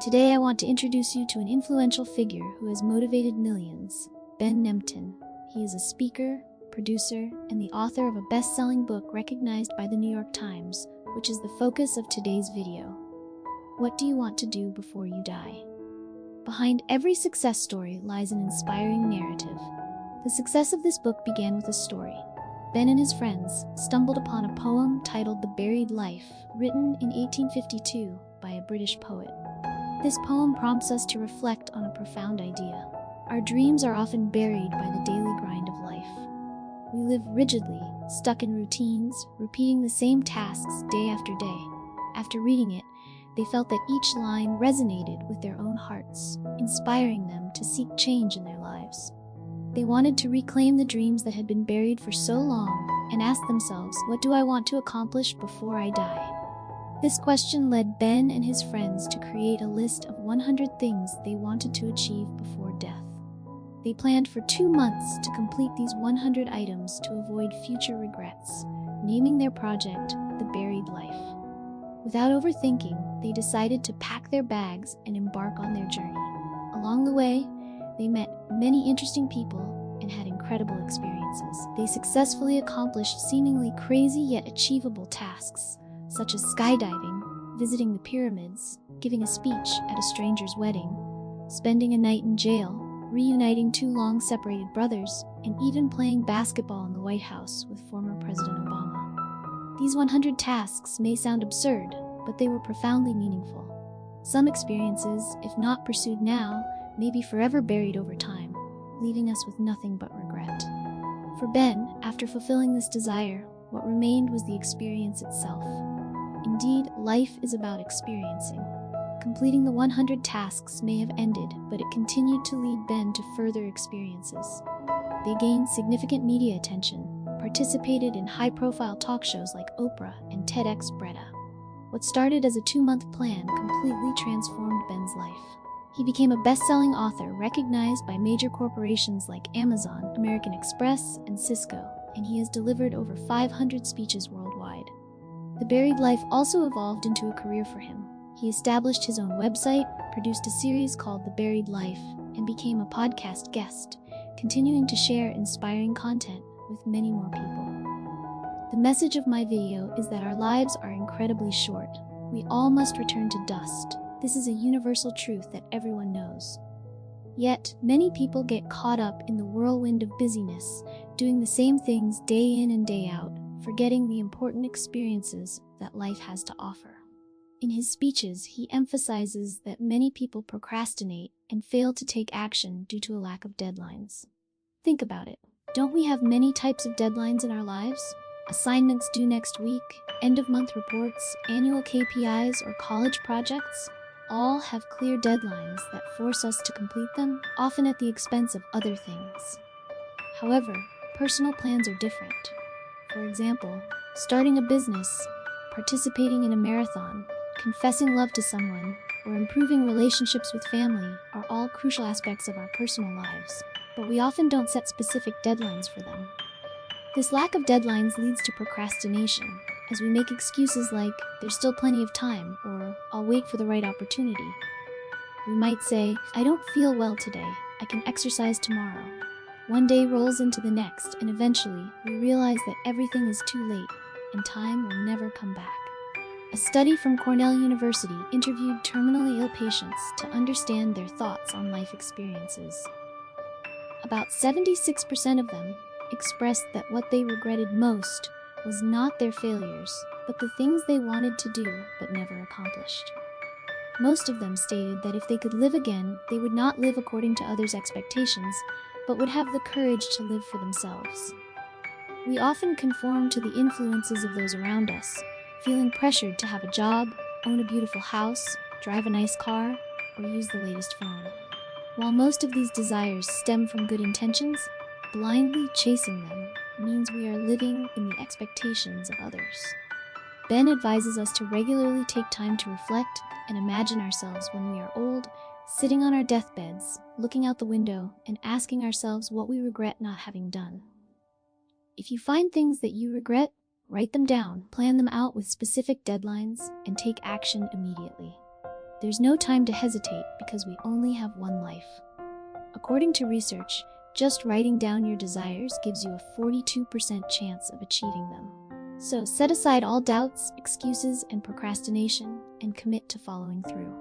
Today I want to introduce you to an influential figure who has motivated millions, Ben Nemtin. He is a speaker, producer, and the author of a best-selling book recognized by the New York Times, which is the focus of today's video. What do you want to do before you die? Behind every success story lies an inspiring narrative. The success of this book began with a story. Ben and his friends stumbled upon a poem titled The Buried Life, written in 1852 by a British poet. This poem prompts us to reflect on a profound idea. Our dreams are often buried by the daily grind of life. We live rigidly, stuck in routines, repeating the same tasks day after day. After reading it, they felt that each line resonated with their own hearts, inspiring them to seek change in their lives. They wanted to reclaim the dreams that had been buried for so long and ask themselves, what do I want to accomplish before I die? This question led Ben and his friends to create a list of 100 things they wanted to achieve before death. They planned for 2 months to complete these 100 items to avoid future regrets, naming their project The Buried Life. Without overthinking, they decided to pack their bags and embark on their journey. Along the way, they met many interesting people and had incredible experiences. They successfully accomplished seemingly crazy yet achievable tasks, such as skydiving, visiting the pyramids, giving a speech at a stranger's wedding, spending a night in jail, reuniting 2 long-separated brothers, and even playing basketball in the White House with former President Obama. These 100 tasks may sound absurd, but they were profoundly meaningful. Some experiences, if not pursued now, may be forever buried over time, leaving us with nothing but regret. For Ben, after fulfilling this desire, what remained was the experience itself. Indeed, life is about experiencing. Completing the 100 tasks may have ended, but it continued to lead Ben to further experiences. They gained significant media attention, participated in high-profile talk shows like Oprah and TEDx Breda. What started as a 2-month plan completely transformed Ben's life. He became a best-selling author recognized by major corporations like Amazon, American Express, and Cisco, and he has delivered over 500 speeches worldwide. The Buried Life also evolved into a career for him. He established his own website, produced a series called The Buried Life, and became a podcast guest, continuing to share inspiring content with many more people. The message of my video is that our lives are incredibly short. We all must return to dust. This is a universal truth that everyone knows. Yet, many people get caught up in the whirlwind of busyness, doing the same things day in and day out, forgetting the important experiences that life has to offer. In his speeches, he emphasizes that many people procrastinate and fail to take action due to a lack of deadlines. Think about it. Don't we have many types of deadlines in our lives? Assignments due next week, end-of-month reports, annual KPIs, or college projects? All have clear deadlines that force us to complete them, often at the expense of other things. However, personal plans are different. For example, starting a business, participating in a marathon, confessing love to someone, or improving relationships with family are all crucial aspects of our personal lives, but we often don't set specific deadlines for them. This lack of deadlines leads to procrastination, as we make excuses like, there's still plenty of time, or I'll wait for the right opportunity. We might say, I don't feel well today, I can exercise tomorrow. One day rolls into the next, and eventually, we realize that everything is too late, and time will never come back. A study from Cornell University interviewed terminally ill patients to understand their thoughts on life experiences. About 76% of them expressed that what they regretted most was not their failures, but the things they wanted to do but never accomplished. Most of them stated that if they could live again, they would not live according to others' expectations, but would have the courage to live for themselves. We often conform to the influences of those around us, feeling pressured to have a job, own a beautiful house, drive a nice car, or use the latest phone. While most of these desires stem from good intentions, blindly chasing them means we are living in the expectations of others. Ben advises us to regularly take time to reflect and imagine ourselves when we are old, sitting on our deathbeds, looking out the window, and asking ourselves what we regret not having done. If you find things that you regret, write them down, plan them out with specific deadlines, and take action immediately. There's no time to hesitate because we only have one life. According to research, just writing down your desires gives you a 42% chance of achieving them. So set aside all doubts, excuses, and procrastination and commit to following through.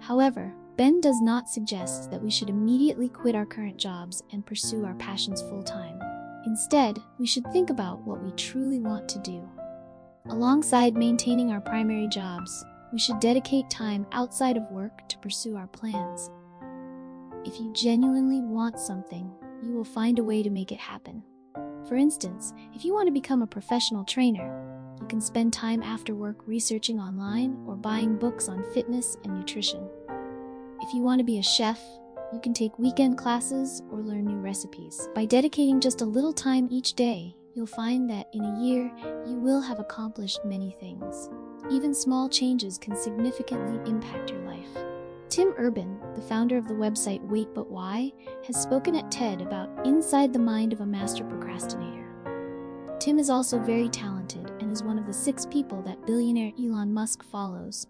However, Ben does not suggest that we should immediately quit our current jobs and pursue our passions full-time. Instead, we should think about what we truly want to do. Alongside maintaining our primary jobs, we should dedicate time outside of work to pursue our plans. If you genuinely want something, you will find a way to make it happen. For instance, if you want to become a professional trainer, you can spend time after work researching online or buying books on fitness and nutrition. If you want to be a chef, you can take weekend classes or learn new recipes. By dedicating just a little time each day, you'll find that in a year, you will have accomplished many things. Even small changes can significantly impact your life. Tim Urban, the founder of the website Wait But Why, has spoken at TED about inside the mind of a master procrastinator. Tim is also very talented and is one of the 6 people that billionaire Elon Musk follows.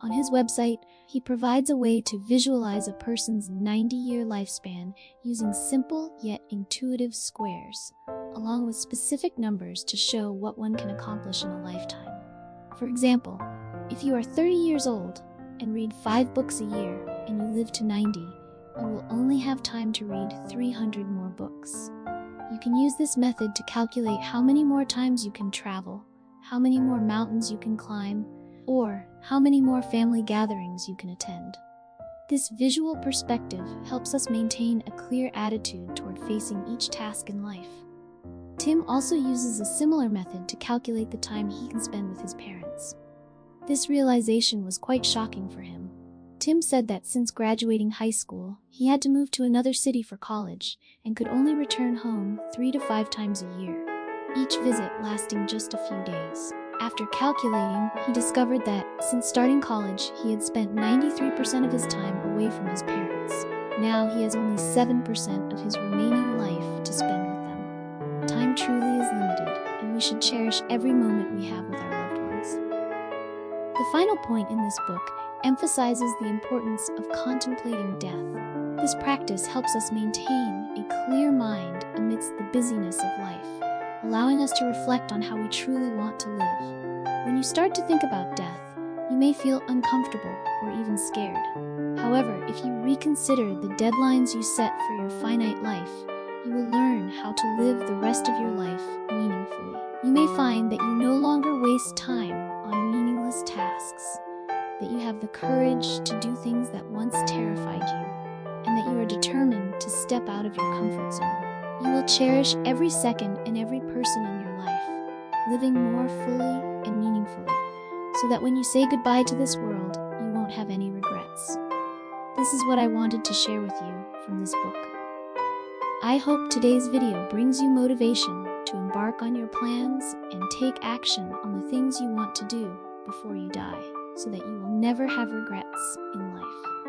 On his website, he provides a way to visualize a person's 90-year lifespan using simple yet intuitive squares, along with specific numbers to show what one can accomplish in a lifetime. For example, if you are 30 years old and read 5 books a year and you live to 90, you will only have time to read 300 more books. You can use this method to calculate how many more times you can travel, how many more mountains you can climb, or how many more family gatherings you can attend. This visual perspective helps us maintain a clear attitude toward facing each task in life. Tim also uses a similar method to calculate the time he can spend with his parents. This realization was quite shocking for him. Tim said that since graduating high school, he had to move to another city for college and could only return home 3 to 5 times a year, each visit lasting just a few days. After calculating, he discovered that since starting college, he had spent 93% of his time away from his parents. Now he has only 7% of his remaining life to spend with them. Time truly is limited, and we should cherish every moment we have with our loved ones. The final point in this book emphasizes the importance of contemplating death. This practice helps us maintain a clear mind amidst the busyness of life, allowing us to reflect on how we truly want to live. When you start to think about death, you may feel uncomfortable or even scared. However, if you reconsider the deadlines you set for your finite life, you will learn how to live the rest of your life meaningfully. You may find that you no longer waste time on meaningless tasks, that you have the courage to do things that once terrified you, and that you are determined to step out of your comfort zone. You will cherish every second and every person in your life, living more fully and meaningfully, so that when you say goodbye to this world, you won't have any regrets. This is what I wanted to share with you from this book. I hope today's video brings you motivation to embark on your plans and take action on the things you want to do before you die, so that you will never have regrets in life.